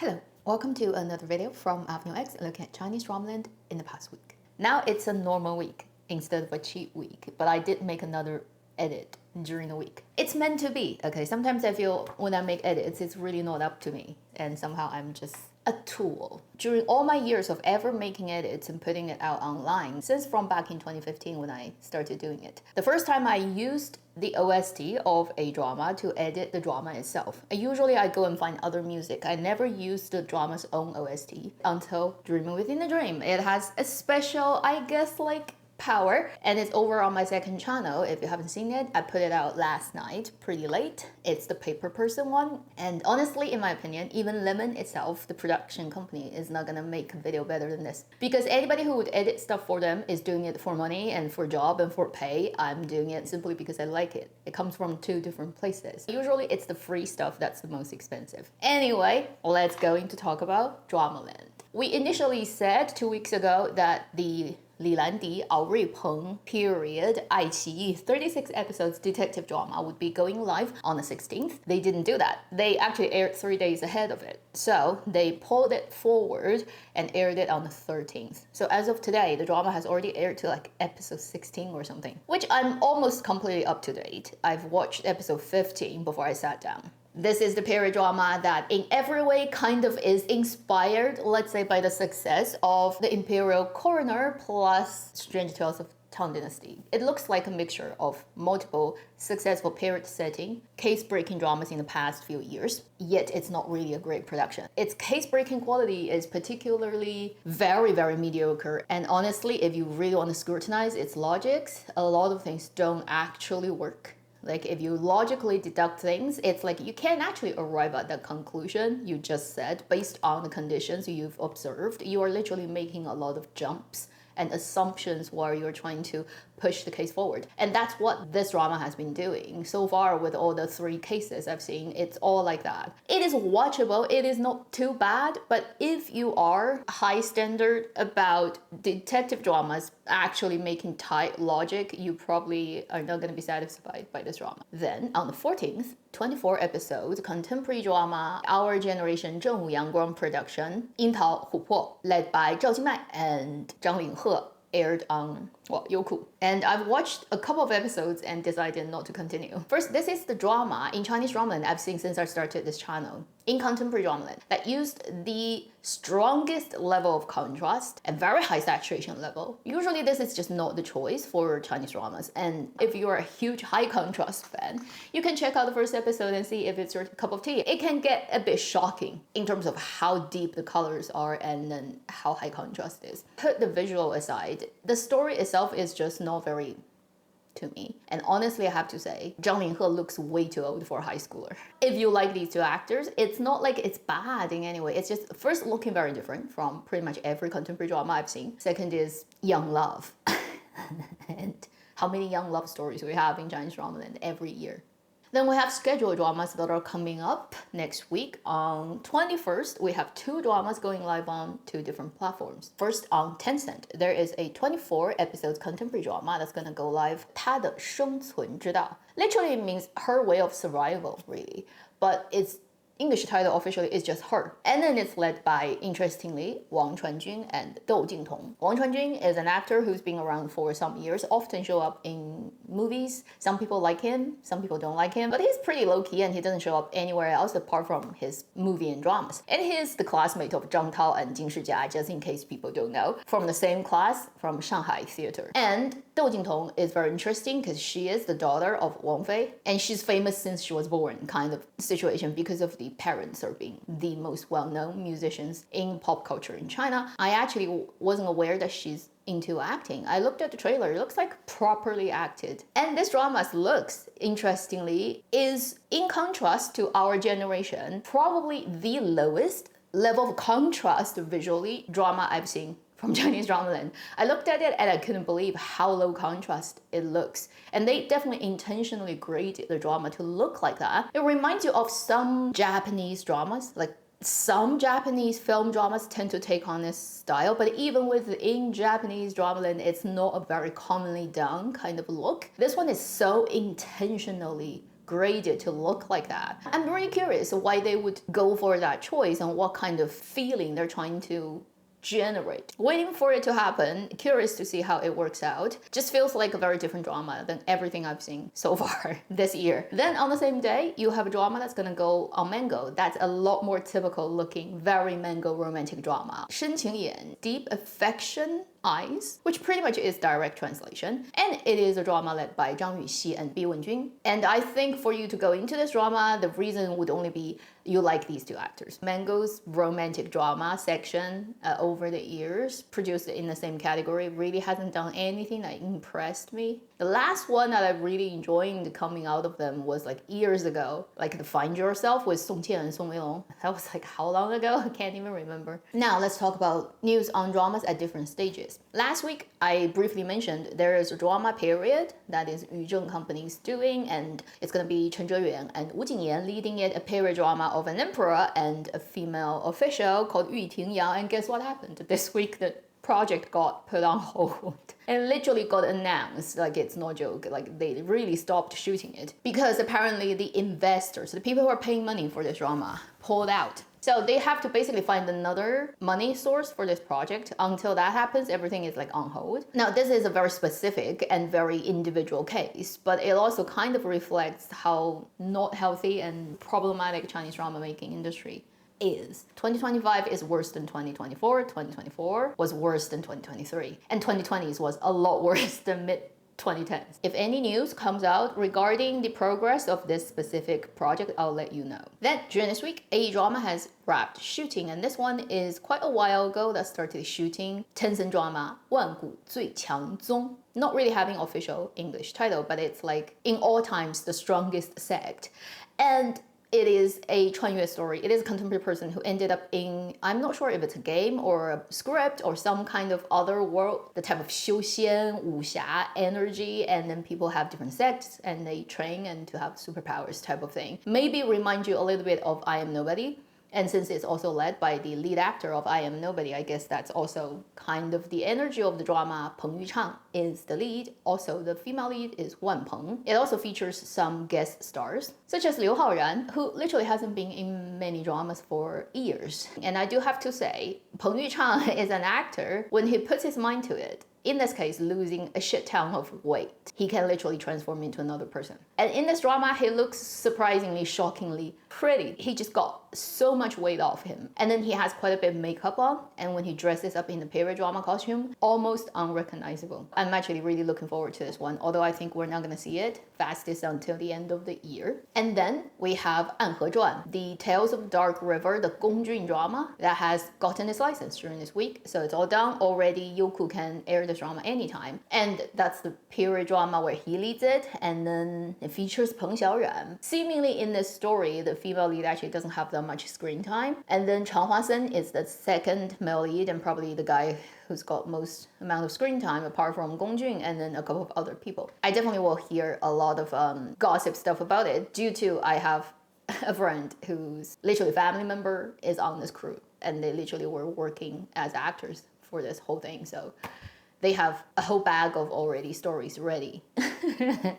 Hello, welcome to another video from Avenue X looking at Chinese dramaland in the past week. Now it's a normal week instead of a cheat week, but I did make another edit during the week. It's meant to be, okay? Sometimes I feel when I make edits, it's really not up to me, and somehow I'm just a tool. During all my years of ever making edits and putting it out online, since from back in 2015 when I started doing it, the first time I used the OST of a drama to edit the drama itself. Usually I go and find other music. I never use the drama's own OST until Dreaming Within a Dream. It has a special, I guess, like power, and it's over on my second channel. If you haven't seen it, I put it out last night pretty late. It's the paper person one, and honestly, in my opinion, even Lemon itself, the production company, is not gonna make a video better than this, because anybody who would edit stuff for them is doing it for money and for job and for pay. I'm doing it simply because I like it. It comes from two different places. Usually it's the free stuff that's the most expensive. Anyway, let's go into talk about Dramaland. We initially said 2 weeks ago that the Li Landi, Ao Ruipeng period, 爱奇艺 36 episodes detective drama would be going live on the 16th. They didn't do that. They actually aired 3 days ahead of it. So they pulled it forward and aired it on the 13th. So as of today, the drama has already aired to like episode 16 or something, which I'm almost completely up to date. I've watched episode 15 before I sat down. This is the period drama that in every way kind of is inspired, let's say, by the success of the Imperial Coroner plus Strange Tales of Tang Dynasty. It looks like a mixture of multiple successful period setting, case-breaking dramas in the past few years, yet it's not really a great production. Its case-breaking quality is particularly very mediocre, and honestly, if you really want to scrutinize its logics, a lot of things don't actually work. Like, if you logically deduct things, it's like you can't actually arrive at the conclusion you just said based on the conditions you've observed. You are literally making a lot of jumps and assumptions while you're trying to push the case forward. And that's what this drama has been doing. So far with all the 3 cases I've seen, it's all like that. It is watchable, it is not too bad, but if you are high standard about detective dramas actually making tight logic, you probably are not gonna be satisfied by this drama. Then on the 14th, 24 episodes, contemporary drama, Our Generation 正午阳光 production, 樱桃琥珀, led by Zhao Jingmai and Zhang Linghe, aired on Youku. And I've watched a couple of episodes and decided not to continue. First, this is the drama in Chinese dramaland I've seen since I started this channel, in contemporary dramaland, that used the strongest level of contrast and very high saturation level. Usually this is just not the choice for Chinese dramas, and if you're a huge high contrast fan, you can check out the first episode and see if it's your cup of tea. It can get a bit shocking in terms of how deep the colors are and then how high contrast is. Put the visual aside, the story itself is just not very to me. And honestly, I have to say, Zhang Linghe looks way too old for a high schooler. If you like these two actors, it's not like it's bad in any way. It's just, first, looking very different from pretty much every contemporary drama I've seen. Second is young love. And how many young love stories we have in Chinese drama every year. Then we have scheduled dramas that are coming up next week. On 21st, we have 2 dramas going live on 2 different platforms. First, on Tencent, there is a 24 episodes contemporary drama that's gonna go live, 她的生存之道. Literally it means her way of survival, really. But its English title officially is just Her. And then it's led by, interestingly, Wang Chuanjun and Dou Jingtong. Wang Chuanjun is an actor who's been around for some years, often show up in movies. Some people like him, some people don't like him, but he's pretty low-key and he doesn't show up anywhere else apart from his movie and dramas. And he's the classmate of Zhang Tao and Jing Shijia, just in case people don't know, from the same class from Shanghai Theater. And Dou Jingtong is very interesting because she is the daughter of Wang Fei, and she's famous since she was born, kind of situation, because of the parents are being the most well-known musicians in pop culture in China. I actually wasn't aware that she's into acting. I looked at the trailer, it looks like properly acted. And this drama's looks, interestingly, is in contrast to Our Generation, probably the lowest level of contrast visually drama I've seen from Chinese dramaland. I looked at it and I couldn't believe how low contrast it looks. And they definitely intentionally graded the drama to look like that. It reminds you of some Japanese dramas, like some Japanese film dramas tend to take on this style, but even within Japanese dramaland, it's not a very commonly done kind of look. This one is so intentionally graded to look like that. I'm very curious why they would go for that choice and what kind of feeling they're trying to generate. Waiting for it to happen, curious to see how it works out. Just feels like a very different drama than everything I've seen so far this year. Then on the same day, you have a drama that's gonna go on Mango. That's a lot more typical looking, very Mango romantic drama. 深情眼, Deep Affection Eyes, which pretty much is direct translation. And it is a drama led by Zhang Yuxi and Bi Wenjun. And I think for you to go into this drama, the reason would only be you like these two actors. Mango's romantic drama section over the years, produced in the same category, really hasn't done anything that impressed me. The last one that I really enjoyed coming out of them was like years ago, like The Find Yourself with Song Qian and Song Weilong. That was like how long ago? I can't even remember. Now let's talk about news on dramas at different stages. Last week, I briefly mentioned there is a drama period that is Yu Zheng Company's doing, and it's going to be Chen Zheyuan and Wu Jingyan leading it, a period drama of an emperor and a female official called Ting Yao. And guess what happened? This week, the project got put on hold and literally got announced, like it's no joke, like they really stopped shooting it because apparently the investors, the people who are paying money for this drama, pulled out. So they have to basically find another money source for this project. Until that happens, everything is like on hold. Now, this is a very specific and very individual case, but it also kind of reflects how not healthy and problematic Chinese drama making industry is. 2025 is worse than 2024. 2024 was worse than 2023. And 2020s was a lot worse than mid-2010s. If any news comes out regarding the progress of this specific project, I'll let you know. Then during this week, a drama has wrapped shooting, and this one is quite a while ago that started shooting. Tencent drama 万古最强宗. Not really having official English title, but it's like in all times the strongest sect. And it is a Chuanyue story. It is a contemporary person who ended up in, I'm not sure if it's a game or a script or some kind of other world, the type of 修仙, 武侠 energy, and then people have different sects and they train and to have superpowers type of thing. Maybe remind you a little bit of I Am Nobody. And since it's also led by the lead actor of I Am Nobody, I guess that's also kind of the energy of the drama. Peng Yuchang is the lead. Also, the female lead is Wan Peng. It also features some guest stars, such as Liu Haoran, who literally hasn't been in many dramas for years. And I do have to say, Peng Yuchang is an actor when he puts his mind to it. In this case, losing a shit ton of weight, he can literally transform into another person. And in this drama, he looks surprisingly, shockingly pretty. He just got so much weight off him. And then he has quite a bit of makeup on, and when he dresses up in the period drama costume, almost unrecognizable. I'm actually really looking forward to this one, although I think we're not gonna see it fastest until the end of the year. And then we have 暗河传, the Tales of Dark River, the Gongjun drama that has gotten its license during this week. So it's all done already. Youku can air this drama anytime. And that's the period drama where he leads it, and then it features Peng Xiaoran. Seemingly in this story, the female lead actually doesn't have that much screen time. And then Chang Huasen is the second male lead and probably the guy who's got most amount of screen time apart from Gongjun and then a couple of other people. I definitely will hear a lot of gossip stuff about it due to I have a friend whose literally family member is on this crew and they literally were working as actors for this whole thing. So they have a whole bag of already stories ready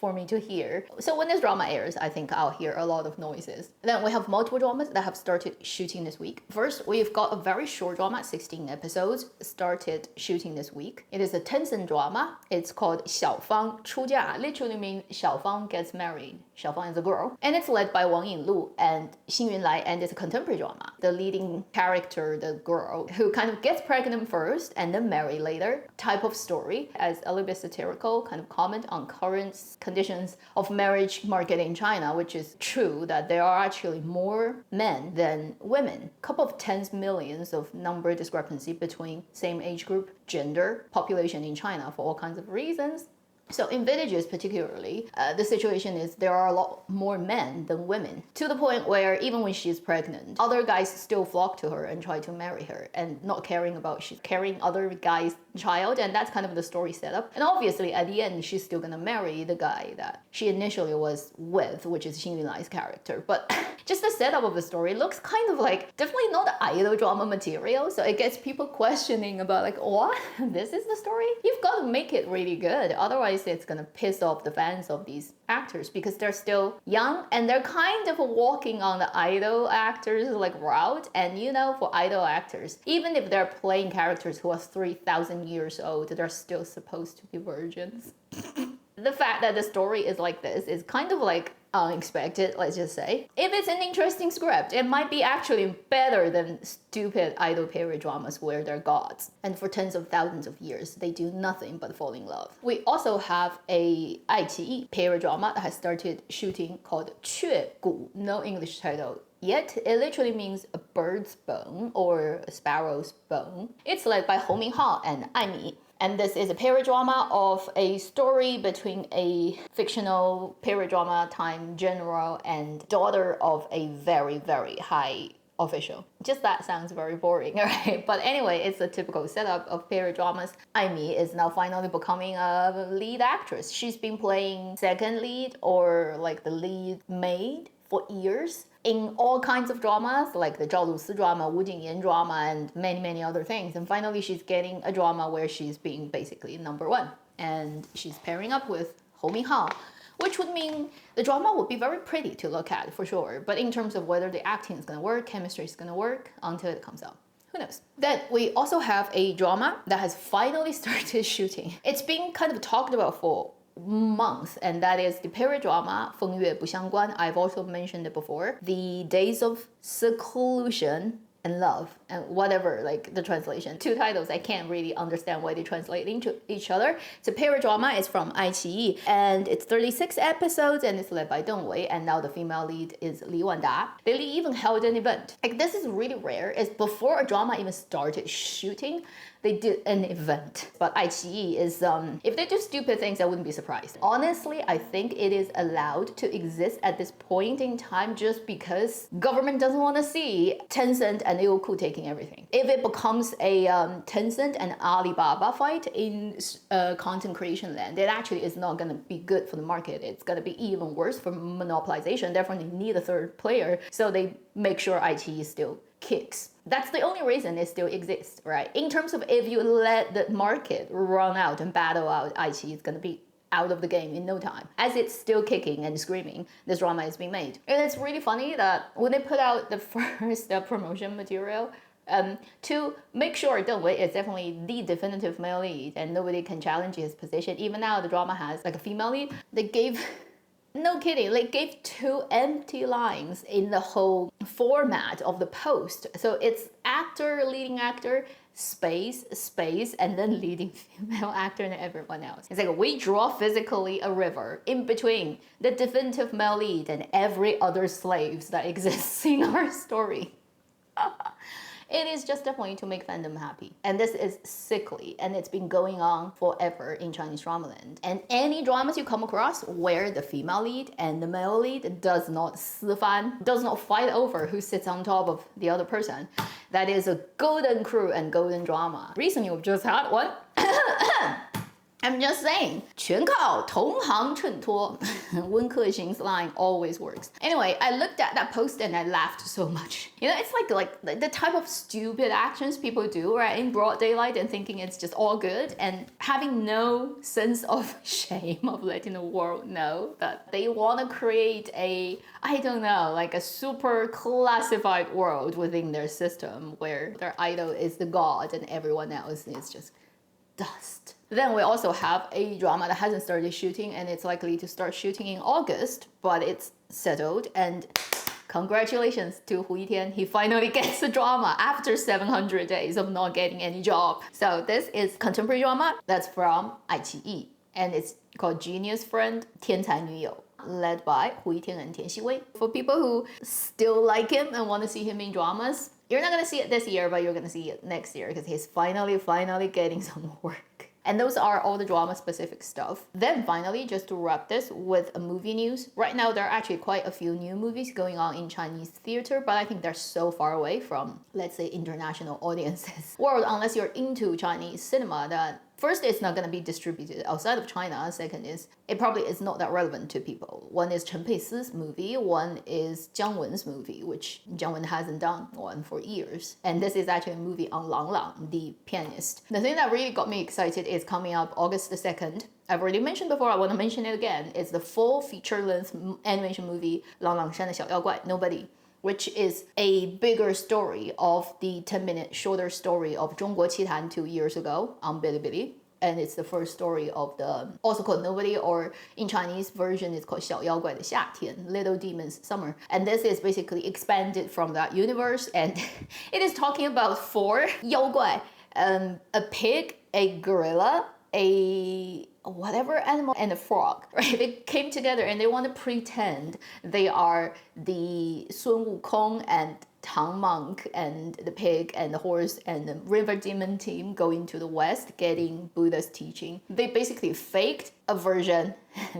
for me to hear. So when this drama airs, I think I'll hear a lot of noises. Then we have multiple dramas that have started shooting this week. First, we've got a very short drama, 16 episodes, started shooting this week. It is a Tencent drama. It's called Xiao Fang Chu Jia, literally means Xiao Fang gets married. Xiao Fang is a girl. And it's led by Wang Yinlu and Xin Yunlai, and it's a contemporary drama. The leading character, the girl, who kind of gets pregnant first and then marry later, type of story, as a little bit satirical kind of comment on current conditions of marriage market in China, which is true that there are actually more men than women. A couple of tens millions of number discrepancy between same age group, gender, population in China for all kinds of reasons. So in villages particularly, the situation is there are a lot more men than women, to the point where even when she's pregnant, other guys still flock to her and try to marry her and not caring about she's carrying other guys' child, and that's kind of the story setup. And obviously at the end, she's still gonna marry the guy that she initially was with, which is Xin Yunlai's character. But just the setup of the story looks kind of like definitely not idol drama material, so it gets people questioning about like, what? This is the story? You've got to make it really good, otherwise realize it's gonna piss off the fans of these actors because they're still young and they're kind of walking on the idol actors like route. And you know, for idol actors, even if they're playing characters who are 3,000 years old, they're still supposed to be virgins. The fact that the story is like this is kind of like unexpected, let's just say. If it's an interesting script, it might be actually better than stupid idol period dramas where they're gods. And for tens of thousands of years, they do nothing but fall in love. We also have a iQIYI period drama that has started shooting called 雀骨, no English title yet. It literally means a bird's bone or a sparrow's bone. It's led by Hou Minghao and Ai Mi. And this is a period drama of a story between a fictional period drama time general and daughter of a very, very high official. Just that sounds very boring, right? But anyway, it's a typical setup of period dramas. Ai Mi is now finally becoming a lead actress. She's been playing second lead or like the lead maid for years in all kinds of dramas, like the Zhao Lusi drama, Wu Jingyan drama, and many, many other things. And finally, she's getting a drama where she's being basically number one. And she's pairing up with Hou Minghao, which would mean the drama would be very pretty to look at, for sure. But in terms of whether the acting is gonna work, chemistry is gonna work, until it comes out. Who knows? Then we also have a drama that has finally started shooting. It's been kind of talked about for months, and that is the period drama 风月不相关. I've also mentioned it before. The Days of Seclusion and Love, and whatever, like the translation. Two titles, I can't really understand why they translate into each other. It's a period drama, it's from iQIYI, and it's 36 episodes, and it's led by Deng Wei, and now the female lead is Li Wanda. They even held an event. Like, this is really rare. It's before a drama even started shooting, they did an event. But iQIYI is, if they do stupid things, I wouldn't be surprised. Honestly, I think it is allowed to exist at this point in time just because government doesn't want to see Tencent and Youku taking everything. If it becomes a Tencent and Alibaba fight in content creation land, it actually is not going to be good for the market. It's going to be even worse for monopolization. Therefore, they need a third player. So they make sure iQIYI still kicks. That's the only reason it still exists, right? In terms of if you let the market run out and battle out, iQIYI is gonna be out of the game in no time. As it's still kicking and screaming, this drama is being made. And it's really funny that when they put out the first promotion material, to make sure Deng Wei is definitely the definitive male lead and nobody can challenge his position, even now the drama has like a female lead, they gave no kidding, like gave 2 empty lines in the whole format of the post. So it's actor, leading actor, space, space, and then leading female actor and everyone else. It's like we draw physically a river in between the definitive male lead and every other slaves that exists in our story. It is just definitely to make fandom happy. And this is sickly, and it's been going on forever in Chinese drama land. And any dramas you come across where the female lead and the male lead does not fight over who sits on top of the other person, that is a golden crew and golden drama. Recently, we've just had one. I'm just saying, 全靠同行衬托. Wen Kexing's line always works. Anyway, I looked at that post and I laughed so much. You know, it's like the type of stupid actions people do, right, in broad daylight and thinking it's just all good and having no sense of shame of letting the world know that they want to create a, I don't know, like a super classified world within their system where their idol is the god and everyone else is just dust. Then we also have a drama that hasn't started shooting and it's likely to start shooting in August, but it's settled, and congratulations to Hu Yitian. He finally gets a drama after 700 days of not getting any job. So this is contemporary drama that's from iQIYI, and it's called Genius Friend 天才女友, led by Hu Yitian and Tian Xiwei. For people who still like him and want to see him in dramas, you're not going to see it this year, but you're going to see it next year because he's finally getting some work. And those are all the drama-specific stuff. Then finally, just to wrap this with a movie news. Right now, there are actually quite a few new movies going on in Chinese theater, but I think they're so far away from, let's say, international audiences world, unless you're into Chinese cinema, that First, it's not going to be distributed outside of China. Second is, it probably is not that relevant to people. One is Chen Peisi's movie, one is Jiang Wen's movie, which Jiang Wen hasn't done one for years. And this is actually a movie on Lang Lang, the pianist. The thing that really got me excited is coming up August the 2nd. I've already mentioned before, I want to mention it again. It's the full feature-length animation movie Lang Lang Shan de Xiao Yao Guai, Nobody, which is a bigger story of the 10-minute shorter story of 中国奇谭 2 years ago on Bilibili. And it's the first story of the, also called Nobody, or in Chinese version it's called 小妖怪的夏天, Little Demon's Summer. And this is basically expanded from that universe, and it is talking about 4 妖怪, a pig, a gorilla, a whatever animal, and a frog, right? They came together and they want to pretend they are the Sun Wukong and Tang Monk and the pig and the horse and the river demon team going to the west getting Buddha's teaching. They basically faked a version.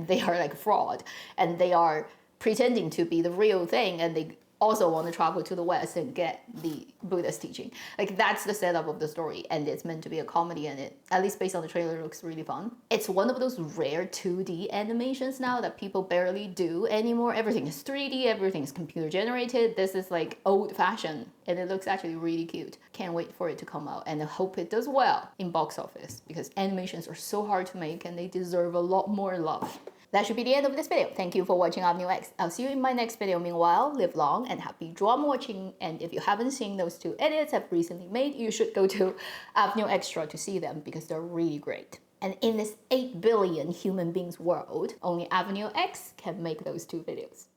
They are like fraud, and they are pretending to be the real thing, and they also want to travel to the west and get the Buddha's teaching. Like, that's the setup of the story, and it's meant to be a comedy, and it, at least based on the trailer, looks really fun. It's one of those rare 2D animations now that people barely do anymore. Everything is 3D, everything is computer generated. This is like old-fashioned, and it looks actually really cute. Can't wait for it to come out, and I hope it does well in box office, because animations are so hard to make and they deserve a lot more love. That should be the end of this video. Thank you for watching Avenue X. I'll see you in my next video. Meanwhile, live long and happy drama watching. And if you haven't seen those 2 edits I've recently made, you should go to Avenue Extra to see them, because they're really great. And in this 8 billion human beings world, only Avenue X can make those 2 videos.